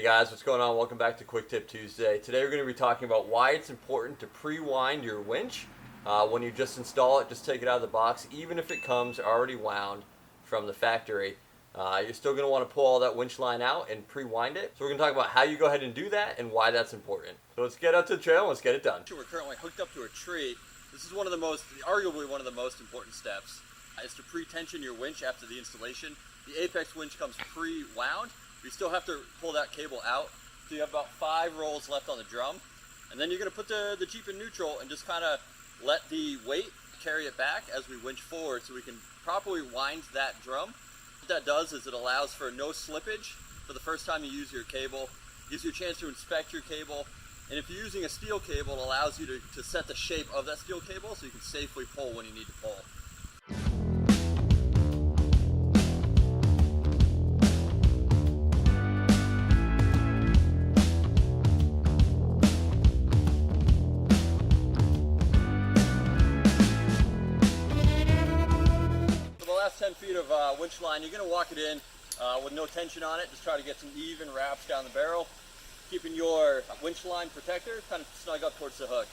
Hey guys, what's going on? Welcome back to Quick Tip Tuesday. Today we're going to be talking about why it's important to pre-wind your winch. When you just install it, just take it out of the box. Even if it comes already wound from the factory, you're still going to want to pull all that winch line out and pre-wind it. So we're going to talk about how you go ahead and do that and why that's important. So let's get out to the trail and let's get it done. We're currently hooked up to a tree. This is arguably one of the most important steps, is to pre-tension your winch after the installation. The Apex winch comes pre-wound. You still have to pull that cable out. So you have about 5 rolls left on the drum. And then you're going to put the Jeep in neutral and just kind of let the weight carry it back as we winch forward so we can properly wind that drum. What that does is it allows for no slippage for the first time you use your cable. It gives you a chance to inspect your cable. And if you're using a steel cable, it allows you to set the shape of that steel cable so you can safely pull when you need to pull. For the last 10 feet of winch line, you're going to walk it in with no tension on it. Just try to get some even wraps down the barrel, keeping your winch line protector kind of snug up towards the hook.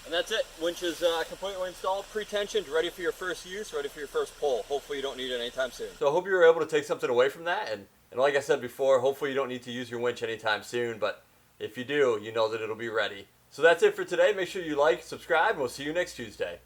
And that's it. Winch is completely installed, pre-tensioned, ready for your first use, ready for your first pull. Hopefully you don't need it anytime soon. So I hope you were able to take something away from that. And like I said before, hopefully you don't need to use your winch anytime soon. But if you do, you know that it'll be ready. So that's it for today. Make sure you like, subscribe, and we'll see you next Tuesday.